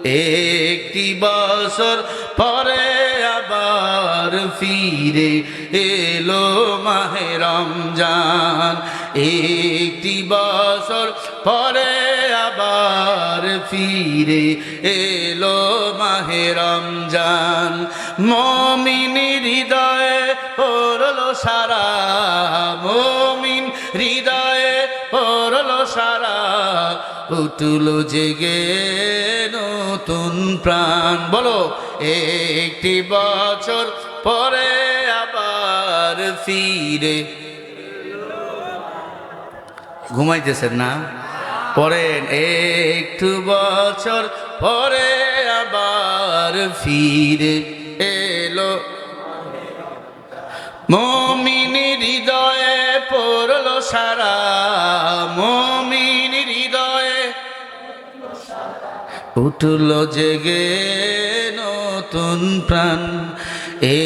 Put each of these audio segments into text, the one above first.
একটি বছর পরে আবার ফিরে এলো মাহে রমজান। একটি বছর পরে আবার ফিরে এলো মাহে রমজান। মুমিন হৃদয়ে পড়লো সারা, মুমিন হৃদয়ে পড়লো সারা, উঠলো জেগে নতুন প্রাণ। বলো, একটি বছর পরে আবার ফিরে। ঘুমাইতেছেন না? পড়েন, একটু বছর পরে আবার ফিরে এলো। মুমিন হৃদয়ে পড়লো সারা, মুমিন হৃদয়ে উঠলো জেগে নতুন প্রাণ।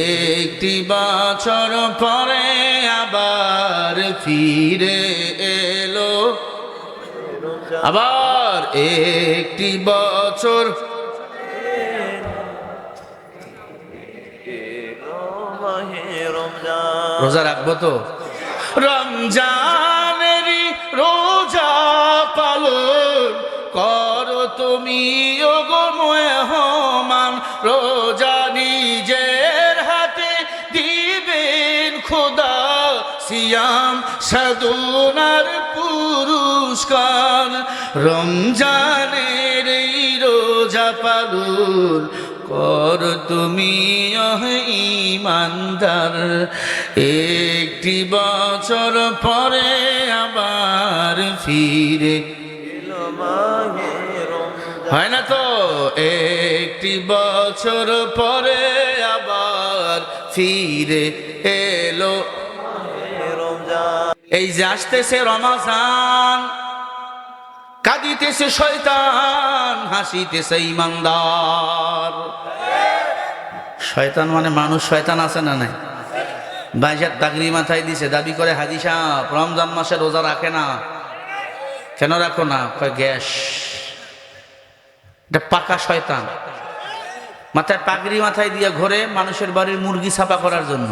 একটি বছর পরে আবার ফিরে এলো, আবার একটি বছর। রোজা রাখবো তো? রমজানেরই রোজা পালন করো তুমি ওগো মেহমান। রোজা নিজের হাতে দিবেন খোদা, সিয়াম সাধনার পুরস্কার। রমজানের এই রোজা পালন কর তুমি ঈমানদার। একটি বছর পরে আবার ফিরে হয় না তো? একটি বছর পরে আবার ফিরে এলো। এই যে আসতেছে রমজান, কাঁদিতেছে শয়তান, হাসিতেছে ঈমানদার। শয়তান মানে মানুষ, শয়তান আছে না নাই? বাইজার তাগরি মাথায় দিছে, দাবি করে হাজী সাহেব রমজান মাসে রোজা রাখে না। কেন রাখো না? গ্যাস। এটা পাকা শয়তান। মাথায় পাগড়ি মাথায় দিয়ে ঘরে মানুষের বাড়ির মুরগি ছাপা করার জন্য।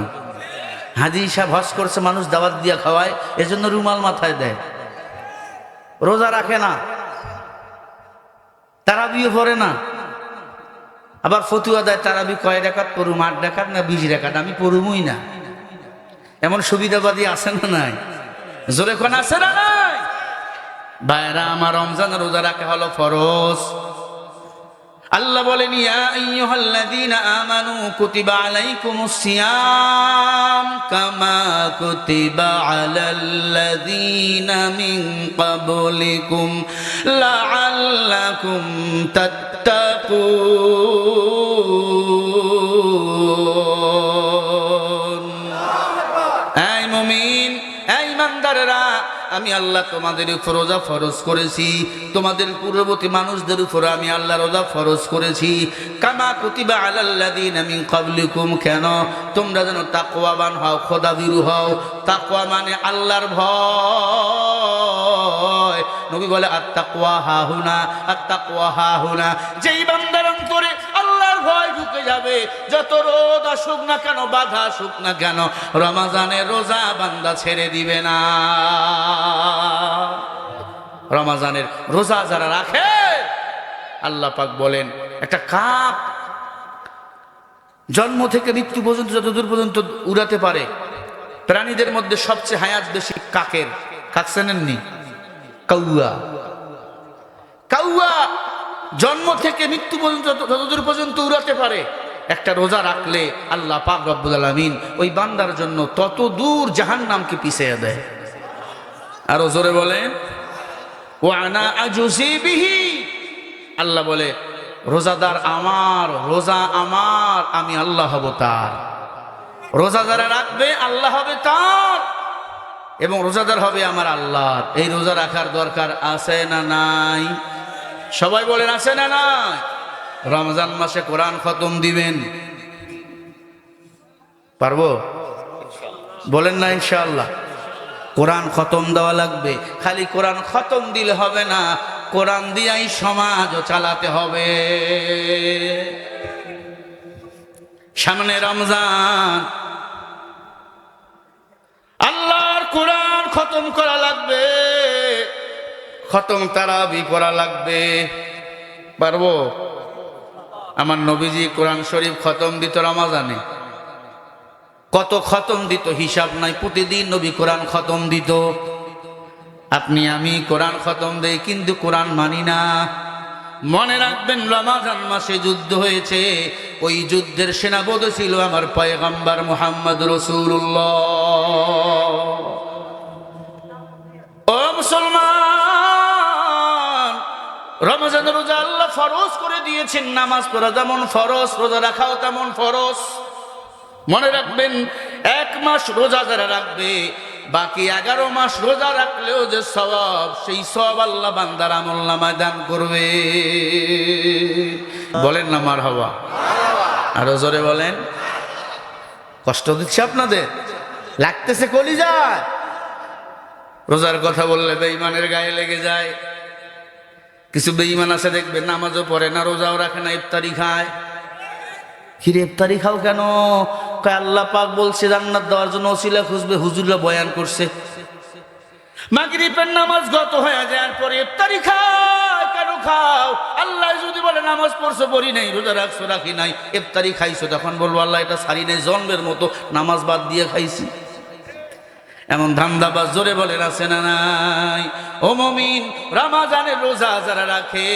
হাজী সাহেব হজ করছে, মানুষ দাওয়াত দিয়া খাওয়ায়, এজন্য রুমাল মাথায় দেয়। রোজা রাখে না, তারাবিও পড়ে না। আবার ফতুয়া দেয় তারাবি কয় রাকাত পড়ুম, 8 রাকাত না 20 রাকাত, আমি পড়ুমই না। এমন সুবিধাবাদী আছে না নাই? জোরে কোন আছে না নাই? ভাইরা আমার, রমজান রোজা রাখা হলো ফরজ। আল্লাহ বলেন, ইয়া আইয়ুহাল্লাযীনা আমানু কুতিবা আলাইকুমুস সিয়াম কামা কুতিবা আলাল্লাযীনা মিন ক্বাবলিকুম লাআল্লাকুম তাত্তাকুন। এই মুমিন, এই ইমানদাররা, আমি আল্লাহ তোমাদের উপর রোজা ফরজ করেছি, তোমাদের পূর্ববর্তী মানুষদের উপর আমি আল্লাহ রোজা ফরজ করেছি। কামা কুতিবা আলাল্লাযীনা মিন ক্বাবলিকুম, কেন? তোমরা যেন তাকওয়াবান হও, খোদাভীরু হও। তাকওয়া মানে আল্লাহর ভয়। নবী বলে আত-তাকওয়া হাহুনা, আত-তাকওয়া হাহুনা। যেই বান্দার অন্তরে আল্লাহর ভয় ঢুকে যাবে, যত রোদ আসুক না কেন, বাধা আসুক না কেন, রমজানের রোজা বান্দা ছেড়ে দিবে না। রমজানের রোজা যারা রাখে, আল্লাহ পাক বলেন, একটা কাক জন্ম থেকে মৃত্যু পর্যন্ত যতদূর পর্যন্ত উড়াতে পারে, প্রাণীদের মধ্যে সবচেয়ে হায়াত বেশি কাকের। কাক চেনেননি? কাউয়া। কাউয়া জন্ম থেকে মৃত্যু পর্যন্ত যতদূর পর্যন্ত উড়াতে পারে। একটা রোজা রাখলে আল্লাহ পাক রব্বুল আলামিন ওই বান্দার জন্য তত দূর জাহান্নামকে পিছিয়ে দেয়। আরো জোরে বলেন, ওয়া আনা আজুজি বিহি। আল্লাহ বলে, রোজাদার আমার, রোজা আমার, আমি আল্লাহ হব তার। রোজা যারা রাখবে আল্লাহ হবে তার, এবং রোজাদার হবে আমার আল্লাহর। এই রোজা রাখার দরকার আছে না নাই? সবাই বলেন, আছে না নাই? রমজান মাসে কোরআন খতম দিবেন, পারবো? বলেন না ইনশাআল্লাহ? কোরআন খতম দেওয়া লাগবে। খালি কোরআন খতম দিলে হবে না, কোরআন দিয়াই সমাজও চালাতে হবে। সামনে রমজান, আল্লাহর কোরআন খতম করা লাগবে, খতম তারাবি পড়া লাগবে। পারবো? আমার নবীজি কোরআন শরীফ খতম দিত রমজানে, কত খতম দিত হিসাব নাই। প্রতিদিন নবী কোরআন খতম দিত। আপনি আমি কোরআন খতম দেই কিন্তু কোরআন মানি না। মনে রাখবেন রমজান মাসে যুদ্ধ হয়েছে, ওই যুদ্ধের সেনাপতি ছিল আমার পয়গম্বর মুহাম্মদ রাসূলুল্লাহ। ও মুসলমান, রমজানের রোজা আল্লাহ ফরজ করে দিয়েছেন। নামাজ পড়া যেমন ফরজ, রোজা রাখাও তেমন ফরজ। মনে রাখবেন, 1 মাস রোজা যারা রাখবে, বাকি 11 মাস রোজা রাখলেও যে সওয়াব, সেই সওয়াব আল্লাহ বান্দার আমলনামায় দান করবে। বলেন না মারহাবা? আরো জোরে বলেন। কষ্ট দিচ্ছে আপনাদের? লাগতেছে কলিজায়? রোজার কথা বললে বেঈমানের গায়ে লেগে যায়। কিছু বেঈমান আছে দেখবেন, নামাজও পড়ে না, রোজাও রাখে না, ইফতারি খায়। কিরে ইফতারি খাও কেন? আল্লাহ পাক বলছে জান্নাত দেওয়ার জন্য ওসিলা খুঁজবে, হুজুররা বয়ান করছে। মাগরিবের নামাজ গত হয়ে যাওয়ার পরে ইফতারি খাও কেন? খাও। আল্লাহ যদি বলে নামাজ পড়ছো পড়ি নাই, রোজা রাখছো রাখি নাই, ইফতারি খাইছো, তখন বলবো আল্লাহ এটা সারি নাই, জন্মের মতো নামাজ বাদ দিয়ে খাইছি। এমন ধান্দাবাজ জোরে বলেন আছে না নাই? ও মুমিন, রমজানের রোজা যারা রাখে,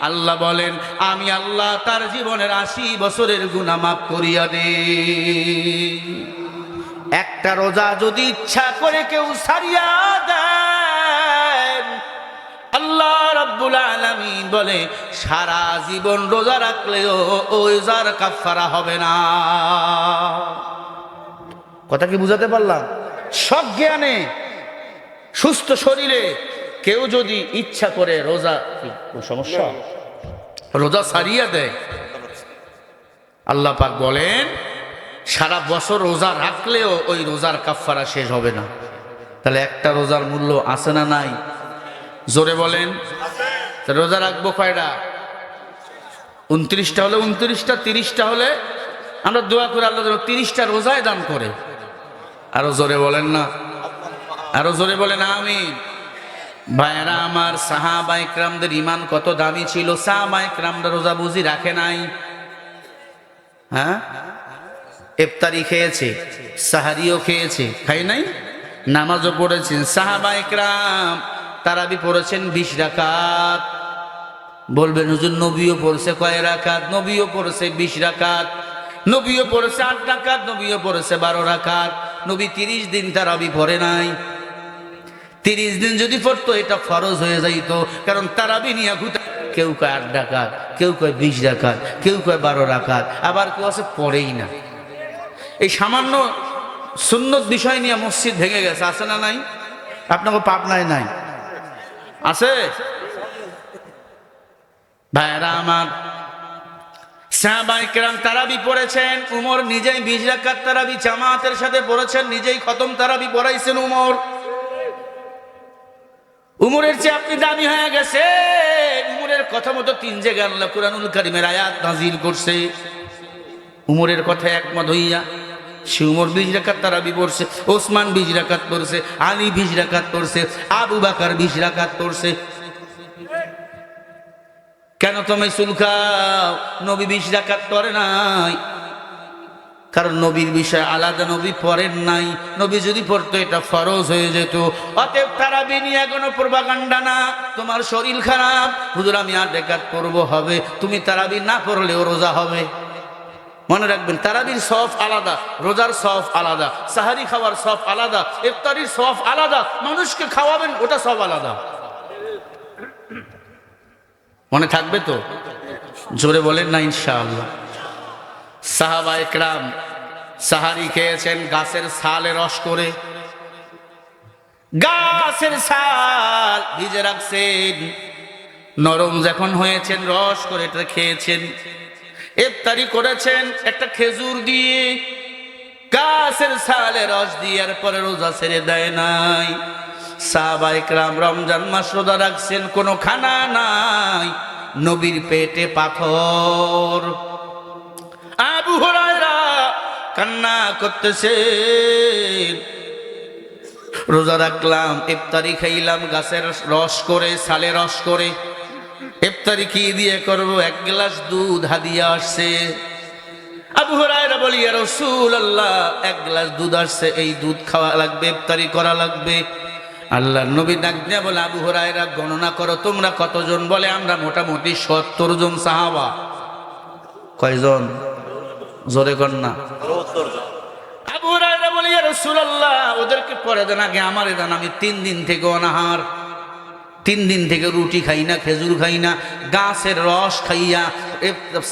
আল্লাহ বলেন আমি আল্লাহ তার জীবনের 80 বছরের গুনাহ মাফ করিয়া দেই। একটা রোজা যদি ইচ্ছা করে কেউ ছাড়িয়া দেন, আল্লাহ রাব্বুল আলামিন বলে সারা জীবন রোজা রাখলেও ওই রোজার কাফারা হবে না। কথা কি বুঝাতে পারলাম? সজ্ঞানে সুস্থ শরীরে কেউ যদি ইচ্ছা করে রোজা, সমস্যা, রোজা ছাড়িয়ে দেয়, আল্লাহ পাক বলেন সারা বছর রোজা রাখলেও ওই রোজার কাফারা শেষ হবে না। তাহলে একটা রোজার মূল্য আছে না নাই? জোরে বলেন। রোজা রাখবো কয়টা? 29টা হলে 29টা, 30টা হলে আমরা দোয়া করে আল্লাহ 30টা রোজায় দান করে। আরো জোরে বলেন না? আরো জোরে বলেন আমিন। ভাইরা আমার, সাহাবা ইকরামদের ঈমান কত দামি ছিল। সাহাবা ইকরামরা রোজা বুঝি রাখে নাই? হ্যাঁ, ইফতারি খেয়েছে, সাহারিও খেয়েছে, খাই নাই? নামাজও পড়েছেন। সাহাবা ইকরাম তারাবি পড়েছেন 20 রাকাত। বলবেন হুজুর নবীও পড়ছে কয় রাকাত? নবীও পড়ছে 20 রাকাত, নবীও পড়েছে 8 রাকাত, নবীও পড়েছে 12 রাকাত। নবী 30 দিন তারাবি পড়ে নাই। 30 দিন যদি পড়তো এটা ফরজ হয়ে যাইতো, কারণ তারাবি নিয়ে ঘুরতে, কেউ কয় 8 রাকাত, কেউ কয় 20 রাকাত, কেউ কয় 12 রাকাত, আবার কেউ আছে পড়েই না। এই সামান্য সুন্নত বিষয় নিয়ে মসজিদ ভেঙে গেছে, আছে না নাই? আপনাকে পাবনায় নাই? আছে? ভাইরা আমার, সাহাবায়ে কেরাম তারাবি পড়েছেন। উমর নিজেই 20 রাকাত তারাবি জামাতের সাথে পড়েছেন, নিজেই খতম তারাবি পড়াইছেন উমর। উমরের চেয়ে আপনি দামি হয়ে গেছে। উমরের কথা মতো 3 জায়গায় আল্লাহ কুরআনুল কারীমের আয়াত নাযিল করছে। উমরের কথা একমত হইয়া সে উমর 20 রাকাত তারাবি পড়ছে, ওসমান 20 রাকাত পড়ছে, আলী 20 রাকাত পড়ছে, আবু বকর 20 রাকাত পড়ছে। কেন তুমি চুলকাও? নবী 20 রাকাত পড়ে নাই, কারণ নবীর বিষয় আলাদা, নবী পড়েন নাই। নবী যদি পড়তো এটা ফরজ হয়ে যেত। অতএব তারাবি নিয়ে কোনো প্রপাগান্ডা না। তোমার শরীর খারাপ, হুজুর আমি 8 রাকাত পড়বো, হবে। তুমি তারাবি না পড়লেও রোজা হবে। মনে রাখবেন, তারাবির সওয়াব আলাদা, রোজার সওয়াব আলাদা, সাহারি খাওয়ার সওয়াব আলাদা, ইফতারির সওয়াব আলাদা, মানুষকে খাওয়াবেন ওটা সব আলাদা। মনে থাকবে তো? জোরে বলেন না ইনশাআল্লাহ। সাহাবায়ে কেরাম সাহারি খেয়েছেন গাছের ছালে রস করে, গাছের ছাল ভিজে রাখছেন, নরম যখন হয়েছেন রস করে এটা খেয়েছেন। ইফতারি করেছেন একটা খেজুর দিয়ে, গাছের ছালে রস দিয়ে, এরপরে রোজা ছেড়ে দেয় নাই। সাহাবায়ে কেরাম রমজান মাস রোজা রাখছেন, কোনো খানা নাই, নবীর পেটে পাথর। আবু হুরায়রা কান্না করতেছেন, রোজা রাখলাম, ইফতারি খাইলাম গাছের রস করে, সালে রস করে। ইফতারি কি দিয়ে করব? এক গ্লাস দুধ হাদিয়া আসছে। আবু হুরায়রা বলি, ইয়া রাসূলুল্লাহ, এক গ্লাস দুধ আসছে, এই দুধ খাওয়া লাগবে, ইফতারি করা লাগবে। আল্লাহর নবী ডাক দিয়া বলে, আবু হুরায়রা গণনা করো তোমরা কতজন? বলে, আমরা মোটামুটি 70 জন সাহাবা। কয়জন? জোরে কর না। আবু হুরায়রা বলে, ইয়া রাসূলুল্লাহ, ওদেরকে পরে দেন, আগে আমারে দেন, আমি 3 দিন থেকে অনাহার, 3 দিন থেকে রুটি খাই না, খেজুর খাই না, গাছের রস খাইয়া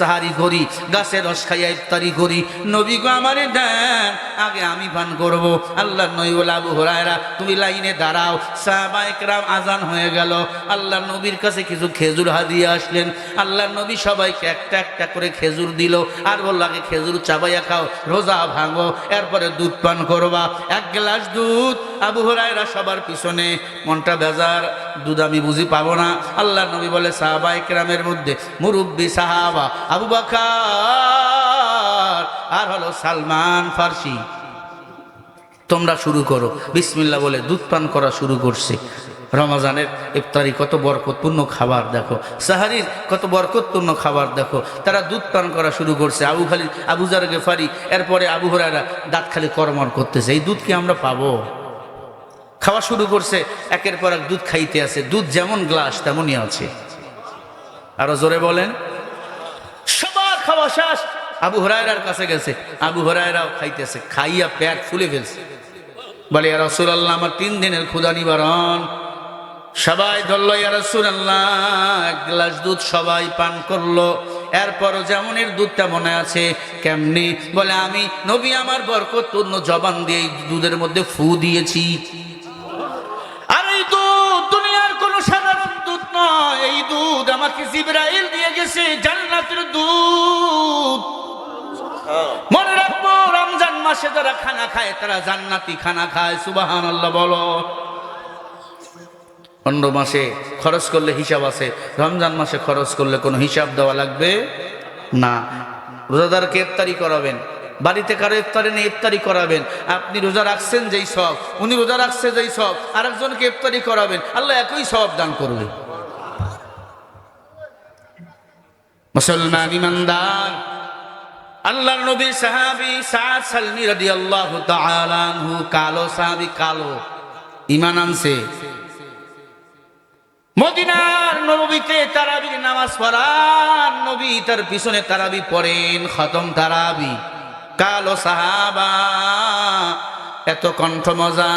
সাহারি করি, গাছের রস খাইয়া ইফতারি করি। নবী গো আমারে দেন, আগে আমি পান করব। আল্লাহর নবী বলে, আবু হুরায়রা তুমি লাইনে দাঁড়াও। সাহাবায়ে কেরাম আজান হয়ে গেল, আল্লাহর নবীর কাছে কিছু খেজুর হাদিয়া আসলেন। আল্লাহর নবী সবাইকে একটা একটা করে খেজুর দিল, আর বলল, আগে খেজুর চাবাইয়া খাও, রোজা ভাঙো, এরপরে দুধ পান করবা। 1 গ্লাস দুধ। আবু হুরায়রা সবার পিছনে, মনটা বেজার, দুধ আমি বুঝি পাবো না। আল্লাহর নবী বলে, সাহাবায়ে কেরামের মধ্যে মুরব্বী সাহাবা আবু বকর আর হলো সালমান ফারসি, তোমরা শুরু করো। বিসমিল্লাহ বলে দুধ পান করা শুরু করছে। রমজানের ইফতারি কত বরকতপূর্ণ খাবার দেখো, সাহারির কত বরকতপূর্ণ খাবার দেখো। তারা দুধ পান করা শুরু করছে। আবু যার গেফারি, এরপরে আবু হুরায়রা দাঁত খালি করমর করতেছে, এই দুধ কি আমরা পাবো? খাওয়া শুরু করছে, একের পর এক দুধ খাইতে আছে। দুধ যেমন গ্লাস তেমনই আছে। আরো জোরে বলেন। সবার খাওয়া শেষ, আবু হুরায়রার কাছে গেছে, আবু হুরায়রাও খাইতেছে, খাইয়া পেট ফুলে ফেলছে। বলে, ইয়া রাসূলুল্লাহ, আমার 3 দিনের ক্ষুধা নিবারণ। সবাই ধরল, ইয়া রাসূলুল্লাহ, 1 গ্লাস দুধ সবাই পান করলো। এরপরও যেমনের দুধ তেমন আছে। কেমনি? বলে, আমি নবী আমার বরকতপূর্ণ জবান দিয়ে দুধের মধ্যে ফু দিয়েছি। আর এই দুধ দুনিয়ার কোন সাধারণ দুধ নয়, এই দুধ আমাকে জিবরাইল দিয়ে গেছে, জান্নাতের দুধ। মনে রাখবো, রমজান মাসে যারা খানা খায় তারা জান্নাতি খানা খায়। সুবহানাল্লাহ বলো। অন্য মাসে খরচ করলে হিসাব আছে, রমজান মাসে খরচ করলে কোনো হিসাব দেওয়া লাগবে না। রোজাদারকে ইফতারি করাবেন, বাড়িতে কারো ইফতারি নেই, ইফতারি করাবেন। আপনি রোজা রাখছেন যেই সব, উনি রোজা রাখছে যেই সব, আরেকজনকে ইফতারি করাবেন, আল্লাহ একই সওয়াব দান করবে। মুসলমান ইমানদার, আল্লাহর নবীর সাহাবী সাদ সালমি রাদিয়াল্লাহু তাআলা আনহু, কালো সাহাবী, কালো ঈমান আনছে। মদিনার নববীতে তারাবির নামাজ পড়ান, নবী তার পিছনে তারাবি পড়েন, খতম তারাবি। কালো সাহাবা, এত কণ্ঠ মজা,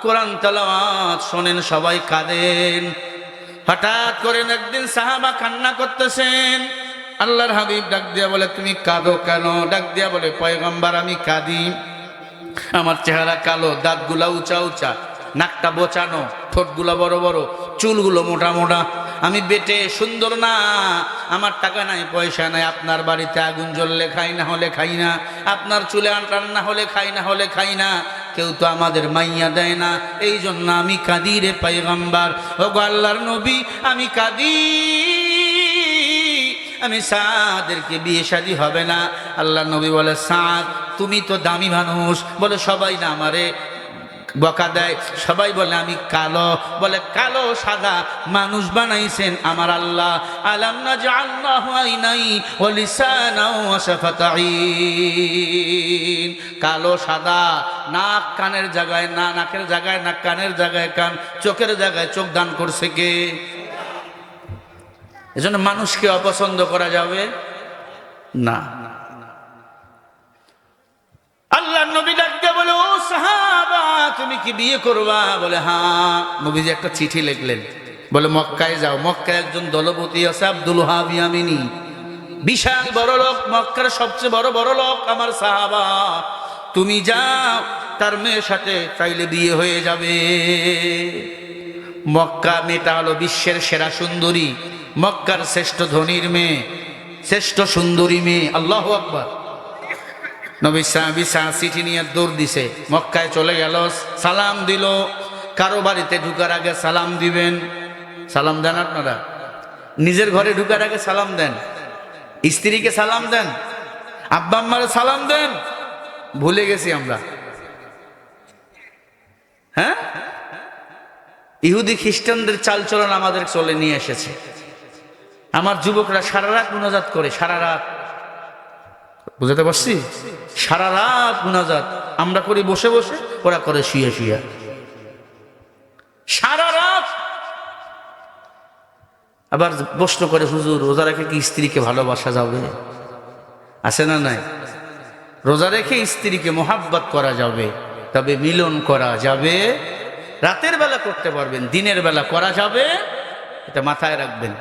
কোরআন তেলাওয়াত শোনেন, সবাই কাঁদেন। হঠাৎ করে একদিন সাহাবা কান্না করতেছেন। আল্লাহর হাবিব ডাক দিয়া বলে, তুমি কাঁদো কেন? ডাক দিয়া বলে, পয়গম্বর, আমি কাঁদি, আমার চেহারা কালো, দাঁতগুলা উঁচা উঁচা, নাকটা বোচানো, ঠোঁটগুলো বড় বড়, চুলগুলো মোটা মোটা, আমি বেটে সুন্দর না, আমার টাকা নাই, পয়সা নাই, আপনার বাড়িতে আগুন জ্বললে খাই, না হলে খাই না, আপনার চুলে রান্না হলে খাই, না হলে খাই না, কেউ তো আমাদের মাইয়া দেয় না, এই জন্য আমি কাঁদি রে পয়গম্বর। ও গো আল্লাহর নবী, আমি কাঁদি, আমি সাদেরকে বিয়ে শাদী হবে না। আল্লাহর নবী বলে, সাদ তুমি তো দামি মানুষ। বলে, সবাই না আমারে বকা দেয়, সবাই বলে আমি কালো। বলে, কালো সাদা মানুষ বানাইছেন আমার আল্লাহ। আলাম নাজআল্লাহু আইনাই ওয়া লিসানাও ওয়া শাফাতাইন। কালো সাদা, নাক কানের জায়গায় না, নাকের জায়গায় নাক, কানের জায়গায় কান, চোখের জায়গায় চোখ দান করছে কে? এজন্য মানুষকে অপছন্দ করা যাবে না। আল্লাহ নবী ডাকতে বলে, ও সাহাবা, তুমি কি বিয়ে করবা? বলে, হ্যাঁ। নবীজি একটা চিঠি লিখলেন, বলে, মক্কায় যাও, মক্কায় একজন দলপতি আছে, আব্দুল ওয়াহাব ইয়ামিনী, বিশাল বড় লোক, মক্কার সবচেয়ে বড় লোক আমার সাহাবা। তুমি যাও, তার মেয়ের সাথে চাইলে বিয়ে হয়ে যাবে। মক্কা মেয়েটা হলো বিশ্বের সেরা সুন্দরী, মক্কার শ্রেষ্ঠ ধনীর মেয়ে, শ্রেষ্ঠ সুন্দরী মেয়ে। আল্লাহু আকবার। নবী সাহাবী চিঠি নিয়ে দৌড় দিছে, মক্কায় চলে গেল, সালাম দিল, কারো বাড়িতে ঢুকার আগে সালাম দিবেন। সালাম দেন আপনারা? নিজের ঘরে ঢুকার আগে সালাম দেন, স্ত্রীকে সালাম দেন, আব্বা আম্মারে সালাম দেন। ভুলে গেছি আমরা। হ্যাঁ, ইহুদি খ্রিস্টানদের চালচলন আমাদের চলে নিয়ে এসেছে। আমার যুবকরা সারা রাত মুনাজাত করে, সারা রাত। বুঝাতে পারছি? সারা রাত মুনাজাত আমরা করি বসে বসে, ওরা করে শুয়ে শুয়ে সারা রাত। আবার প্রশ্ন করে, হুজুর রোজা রেখে কি স্ত্রীকে ভালোবাসা যাবে? আছে না নাই? রোজা রেখে স্ত্রীকে মোহাব্বত করা যাবে, তবে মিলন করা যাবে। রাতের বেলা করতে পারবেন, দিনের বেলা করা যাবে, এটা মাথায় রাখবেন।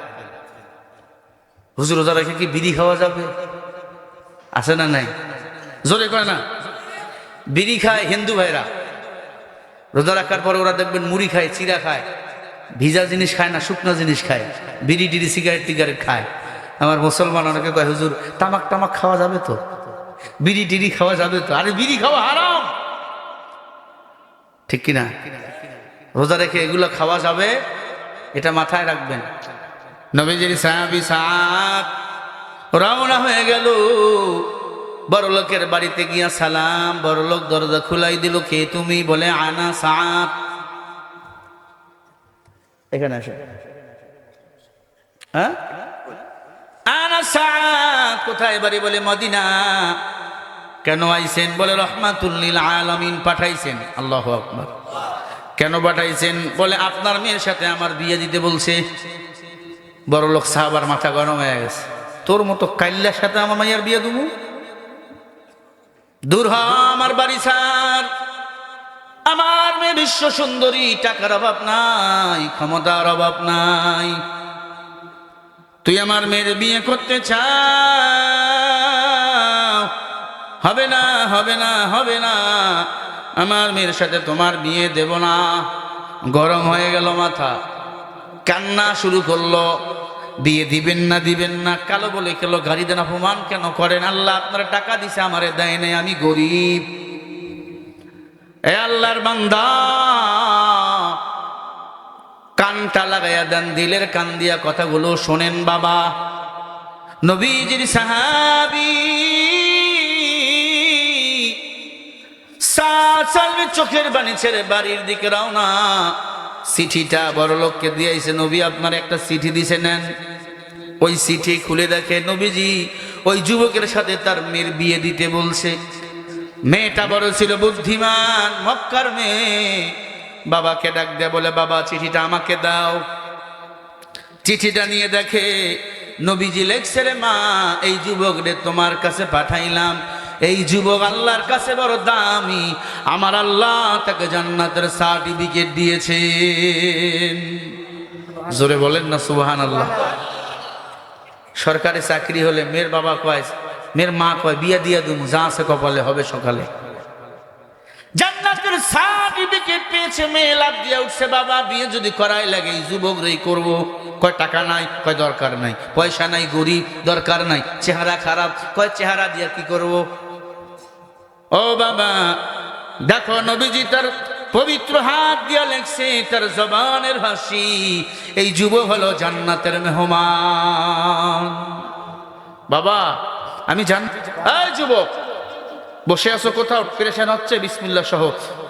হুজুর রোজা রেখে কি বিড়ি খাওয়া যাবে? আছে না নাই? জোরে কয় না। বিড়ি খায় হিন্দু ভাইরা, রোজা রাখার পরে ওরা দেখবেন মুড়ি খায়, চিরা খায়, ভিজা জিনিস খায় না, শুকনো জিনিস খায়, বিড়ি টিড়ি সিগারেট টিগারেট খায়। আমার মুসলমান অনেকে কয়, হুজুর তামাক টামাক খাওয়া যাবে তো, বিড়ি টিড়ি খাওয়া যাবে তো? আরে বিড়ি খাওয়া হারাম, ঠিক কিনা? রোজা রেখে এগুলো খাওয়া যাবে, এটা মাথায় রাখবেন। নবীজির সাহাবী সাদ রওনা হয়ে গেল বড় লোকের বাড়িতে গিয়া সালাম। বড় লোক দরজা খুলাই দিল, কে তুমি? বলে আনা সাদ। এখানে আসো। হ্যাঁ, আনা সাদ। কোথায় বাড়ি? বলে মদিনা। কেন আইছেন? বলে রহমাতুল লিল আলামিন পাঠাইছেন। আল্লাহু আকবার। কেন পাঠাইছেন? বলে আপনার মেয়ের সাথে আমার বিয়ে দিতে বলছে। বড় লোক সাহাবার মাথা গরম হয়ে গেছে, তোর মতো কাইল্লার সাথে আমার মাইয়ার বিয়ে দেবো? দূর হ আমার বাড়ি ছাড়। আমার মেয়ে বিশ্ব সুন্দরী, টাকার অভাব নাই, ক্ষমতার অভাব নাই। তুই আমার মেয়ের বিয়ে করতে চাও? হবে না, হবে না, হবে না, আমার মেয়ের সাথে তোমার বিয়ে দেব না। গরম হয়ে গেল মাথা, কান্না শুরু করলো। বিয়ে দিবেন না, দিবেন না। কালো বলে খেলো, গাড়ি দেন, অপমান কেন করেন? আল্লাহ আপনারা টাকা দিছে, আমারে দেয় নাই, আমি গরিব। এ আল্লাহর বান্দা, কানটা লাগাইয়া দেন, দিলের কান দিয়া কথাগুলো শোনেন বাবা। নবীজির সাহাবী চোখের বাণী ছেড়ে বাড়ির দিকে রওনা। চিঠিটা বড় লোককে দিয়েছে, নবী আপনার একটা চিঠি দিছে, নেন। ওই চিঠি খুলে দেখে নবীজি ওই যুবকের সাথে তার মেয়ের বিয়ে দিতে বলছে। মেয়েটা বড় ছিল বুদ্ধিমান, মক্কার মেয়ে। বাবাকে ডাক দেয়া বলে, বাবা চিঠিটা আমাকে দাও। চিঠিটা নিয়ে দেখে নবীজি লেখছে, রে মা, এই যুবক রে তোমার কাছে পাঠাইলাম। এই যুবক আল্লাহর কাছে বড় দামি, আমার আল্লাহ তাকে জান্নাতের সার্টিফিকেট দিয়েছেন। জোরে বলেন না সুবহানাল্লাহ। সরকারি চাকরি হলে মেয়ের বাবা কয়, মেয়ের মা কয়, বিয়া দিয়া দুমু, যা আছে কপালে হবে সকালে। জান্নাতের সার্টিফিকেট পেয়েছে, মেয়ে লাভ দিয়া উঠছে, বাবা বিয়ে যদি করাই লাগে এই যুবক রেই করবো। কয় টাকা নাই? কয় দরকার নাই। পয়সা নাই, গরিব, দরকার নাই। চেহারা খারাপ? কয় চেহারা দিয়া কি করব? ও বাবা দেখো, নবীজি তার পবিত্র হাত দিয়া লেখছে, তার জবানের হাসি, এই যুবক হলো জান্নাতের মেহমান। বাবা আমি জানতে, এই যুবক বসে আছো কোথাও, পেরেশান হচ্ছে, বিসমিল্লাহ সহ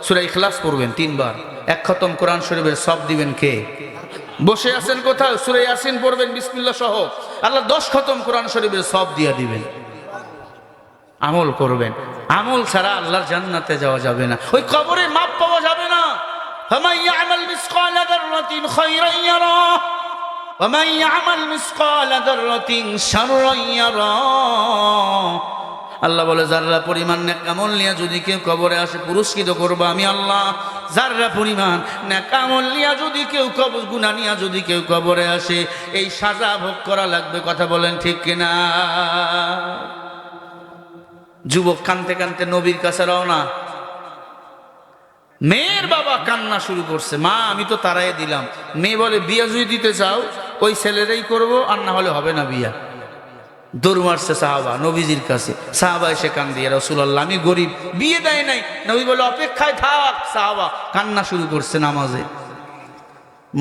সূরা ইখলাস পড়বেন 3 বার, 1 খতম কোরআন শরীফের সব দিবেন কে? বসে আছেন কোথাও, সূরা ইয়াসিন পড়বেন বিসমিল্লাহ সহ, আল্লাহ 10 খতম কোরআন শরীফের সব দিয়া দিবেন। আমল করবেন, আমল ছাড়া আল্লাহর জান্নাতে যাওয়া যাবে না, ওই কবরে মাপ পাওয়া যাবে না। ফামান ইয়ামাল মিসকালা যাররাতিন খায়রান ইয়ারা ওয়া মান ইয়ামাল মিসকালা যাররাতিন শাররান ইয়ারা। আল্লাহ বলে, যাররা পরিমাণ নেক আমল নিয়ে যদি কেউ কবরে আসে, পুরস্কৃত করবো আমি আল্লাহ। যাররা পরিমাণ নেক আমল নিয়ে যদি কেউ কবর, গুনাহ নিয়ে যদি কেউ কবরে আসে, এই সাজা ভোগ করা লাগবে। কথা বলেন ঠিক কিনা? যুবক কানতে কানতে নবীর কাছে রওনা। মেয়ের বাবা কান্না শুরু করছে, মা আমি তো তারাই দিলাম। মেয়ে বলে, বিয়া যদি দিতে চাও ওই ছেলেরাই করবো, আর না হলে হবে না বিয়া। দৌড় মারছে সাহাবা নবীজির কাছে। সাহাবা এসে কান দিয়ে, রাসূলুল্লাহ আমি গরিব, বিয়ে দেয় নাই। নবী বলে অপেক্ষায় থাক। সাহাবা কান্না শুরু করছে নামাজে।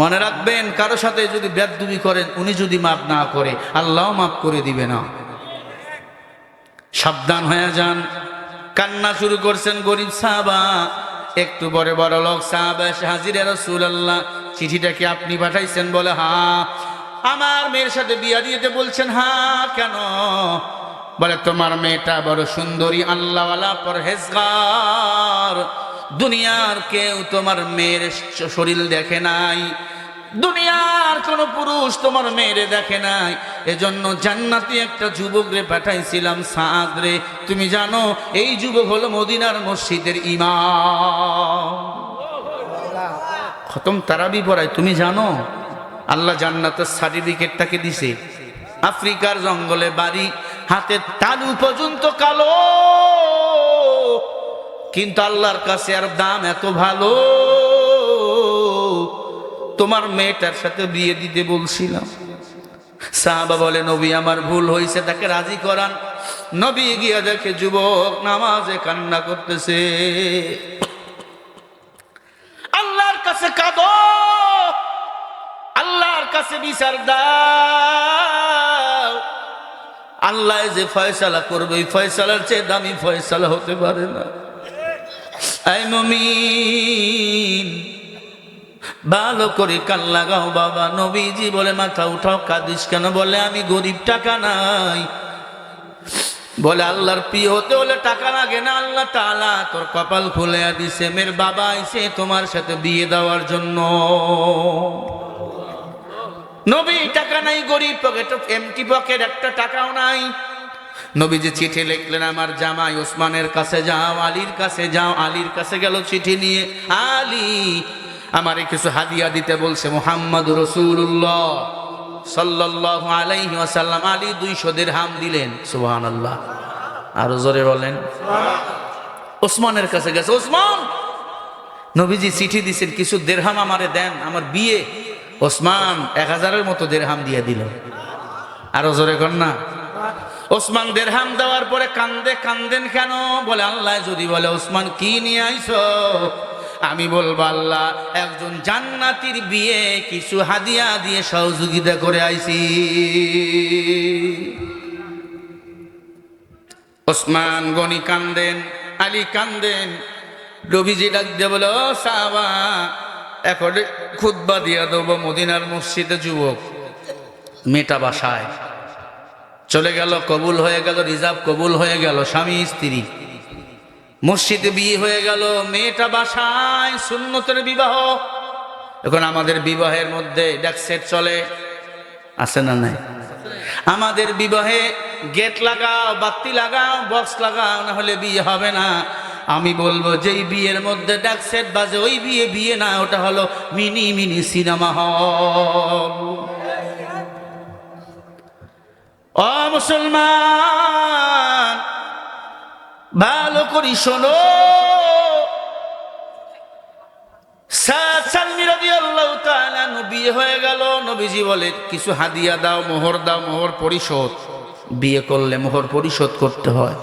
মনে রাখবেন, কারো সাথে যদি বেয়াদবি করেন, উনি যদি মাফ না করে, আল্লাহ মাফ করে দিবে না। সাবধান হয়ে যান। কান্না শুরু করছেন গরিব সাহাবা। একটু পরে বড় লোক সাহাবা এসে হাজির, রাসূলুল্লাহ চিঠিটা কি আপনি পাঠাইছেন? বলে হ্যাঁ। আমার মেয়ের সাথে বিয়া দিতে বলছেন? হ্যাঁ। কেন? বলে তোমার মেয়েটা বড় সুন্দরী, আল্লাহওয়ালা, পরহেজগার। দুনিয়ার কেউ তোমার মেয়ের শরীর দেখে নাই, দুনিয়ার কোন পুরুষ তোমার মেয়েরে দেখে নাই, এজন্য জান্নাতি একটা যুবক রে পাঠাইছিলাম, সাদ রে। তুমি জানো এই যুবক হলো মদিনার মসজিদের ইমাম, খতম তারাবি পড়ায়। তুমি জানো আল্লাহ জান্নাতের সার্টিফিকেটটাকে দিছে। আফ্রিকার জঙ্গলে বাড়ি, হাতের তালু পর্যন্ত কালো, কিন্তু আল্লাহর কাছে আর দাম এত ভালো। তোমার মেয়েটার সাথে বিয়ে দিতে বলছিলাম। সাহাবা বলে নবী আমার ভুল হয়েছে, তাকে রাজি করান। নবী গিয়া দেখে যুবক নামাজে কান্না করতেছে। আল্লাহর কাছে কাঁদো, আল্লাহর কাছে বিচার দাও। আল্লাহ যে ফয়সালা করবে, ওই ফয়সালার চেয়ে দামি ফয়সালা হতে পারে না। আই মুমিন, ভালো করে কান লাগাও বাবা। নবীজি বলে মাথা উঠাও, কাঁদিস কেন? বলে আমি গরিব, টাকা নাই। বলে আল্লাহর প্রিয় হতে হলে টাকা লাগে না। আল্লাহ তাআলা তোর কপাল খুলে দিছে, মেয়ের বাবা আইছে তোমার সাথে বিয়ে দেওয়ার জন্য। নবী টাকা নাই, গরিব, পকেট এমটি পকেট, একটা টাকাও নাই। নবীজি চিঠি লিখলেন, আমার জামাই ওসমানের কাছে যাও, আলীর কাছে যাও। আলীর কাছে গেল চিঠি নিয়ে। আলী আমারে কিছু হাদিয়া দিতে বলছে। মুহাম্মদুর রাসূলুল্লাহ সাল্লাল্লাহু আলাইহি ওয়াসাল্লাম আলী 200 দিরহাম দিলেন। সুবহানাল্লাহ, আরো জোরে বলেন। ওসমানের কাছে গেছে। ওসমান, নবীজি চিঠি দিছেন, কিছু দিরহাম আমারে দেন, আমার বিয়ে। ওসমান 1000-এর মতো দিরহাম দিয়ে দিল। আরো জোরে কর না। ওসমান দিরহাম দেওয়ার পরে কান্দে। কান্দেন কেন? বলে আল্লাহ যদি বলে ওসমান কি নিয়ে আইছো, আমি বলবো আল্লাহ একজন জান্নাতীর বিয়ে কিছু হাদিয়া দিয়ে সহযোগিতা করে আইছি। ওসমান গনি কান্দেন, আলী কান্দেন। নবীজি ডাক দিয়ে বলে ও সাহাবা, এখন খুতবা দিয়া দেবো মদিনার মসজিদে। যুবক মেয়েটা বাসায় চলে গেল, কবুল হয়ে গেল, রিজার্ভ কবুল হয়ে গেল, স্বামী স্ত্রী, মসজিদে বিয়ে হয়ে গেল, মেয়েটা বাসায়, সুন্নতের বিবাহ। এখন আমাদের বিবাহের মধ্যে ডেকসেট চলে, আছে না নাই? আমাদের বিবাহে গেট লাগাও, বাতি লাগাও, বক্স লাগাও, না হলে বিয়ে হবে না। আমি বলবো যেই বিয়ের মধ্যে ডেকসেট বাজে ওই বিয়ে বিয়ে না, ওটা হলো মিনি মিনি সিনেমা হল। ও মুসলমান, ভালো করি শোনো। সালমি রাদিয়াল্লাহু তাআলা বিয়ে হয়ে গেল। নবীজি বলে কিছু হাদিয়া দাও, মোহর দাও, মোহর পরিশোধ। বিয়ে করলে মোহর পরিশোধ করতে হয়,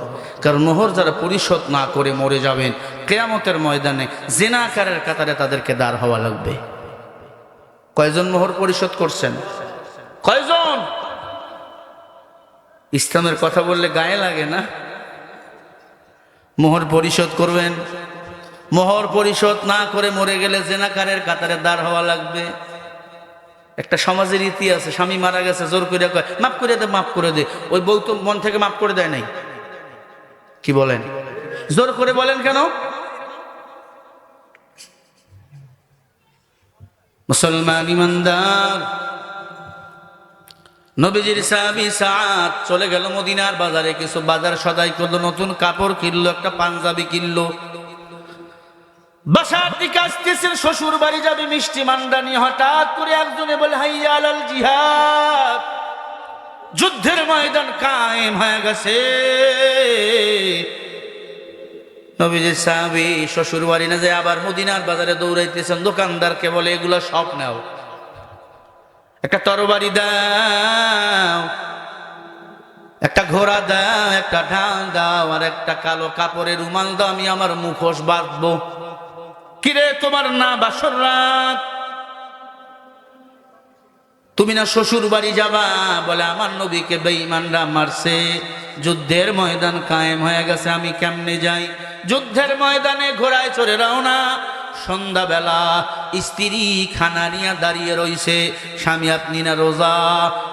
কারণ মোহর যারা পরিশোধ না করে মরে যাবেন, কিয়ামতের ময়দানে জিনাকারের কাতারে তাদেরকে দাঁড় হওয়া লাগবে। কয়জন মোহর পরিশোধ করছেন? কয়জন? ইসলামের কথা বললে গায়ে লাগে না? মোহর পরিশোধ করবেন। মোহর পরিশোধ না করে মরে গেলে জিনাকারের কাতারে দাঁড় হওয়া লাগবে। একটা সমাজের রীতি আছে, স্বামী মারা গেছে, জোর করে কয় মাফ করে দে, মাফ করে দে। ওই বউ তো মন থেকে মাফ করে দেয় নাই। কি বলেন? জোর করে বলেন কেন? মুসলমান ইমানদার, নবীজির সাহাবী সাআদ চলে গেল মদিনার বাজারে, কিছু বাজার সদাই করলো, নতুন কাপড় কিনলো, একটা পাঞ্জাবি কিনলো। বাসার দিকে আসতেছেন, শ্বশুর বাড়ি যাবে মিষ্টি মান্ডা নিয়ে। হঠাৎ করে একজনে বলে হাইয়া আলাল জিহাদ, যুদ্ধের ময়দান কায়েম হয়ে গেছে। নবীজির সাহাবী শ্বশুর বাড়ি না যায় আবার মদিনার বাজারে দৌড়াইতেছেন। দোকানদারকে বলে এগুলো সব নাও, একটা তরবারি দাও, একটা ঘোড়া দাও, একটা ঢাল দাও, আর একটা কালো কাপড়ের রুমাল দাও, আমি আমার মুখোশ বাঁধবো। কিরে তোমার না বাসর রাত, তুমি না শ্বশুর বাড়ি যাবা? বলে আমার নবীকে বেঈমানরা মারছে, যুদ্ধের ময়দান কায়েম হয়ে গেছে, আমি কেমনে যাই? যুদ্ধের ময়দানে ঘোড়ায় চড়ে রওনা। সন্ধ্যাবেলা স্ত্রী খানা নিয়ে দাঁড়িয়ে রইছে, স্বামী আপনি না রোজা,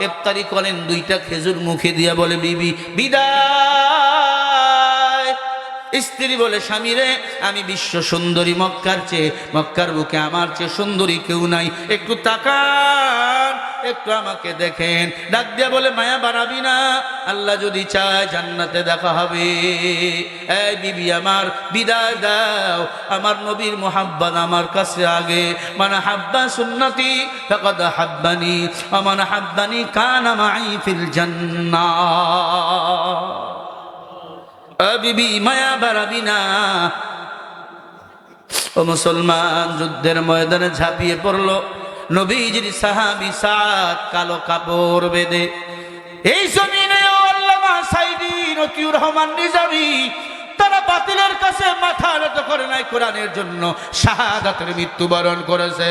ইফতারি করেন, দুইটা খেজুর মুখে দিয়া বলে বিবি বিদায়। স্ত্রী বলে স্বামী রে, আমি বিশ্ব সুন্দরী, মক্কার চেয়ে, মক্কার বুকে আমার চেয়ে সুন্দরী কেউ নাই, একটু তাকান, একটু আমাকে দেখেন। ডাক দিয়া বলে মায়া বাড়াবি না, আল্লাহ যদি চায় জান্নাতে দেখা হবে। এই বিবি আমার বিদায় দাও, আমার নবীর মোহাব্বত আমার কাছে আগে। মানে হাব্বা সুন্নতি ফাকাদ হাব্বানি, ওয়া হাব্বানি কানা মাই ফিল জান্নাহ। বিবি মায়া বাড়াবি না। ও মুসলমান, যুদ্ধের ময়দানে ঝাঁপিয়ে পড়লো নবীজির সাহাবী সাদ, কালো কাপড় বেঁধে। এই জমিনে আল্লামা সাইদি, মতিউর রহমান নিজামী, তারা বাতিলের কাছে মাথা নত করে নাই, কোরআনের জন্য শাহাদাতের মৃত্যুবরণ করেছে।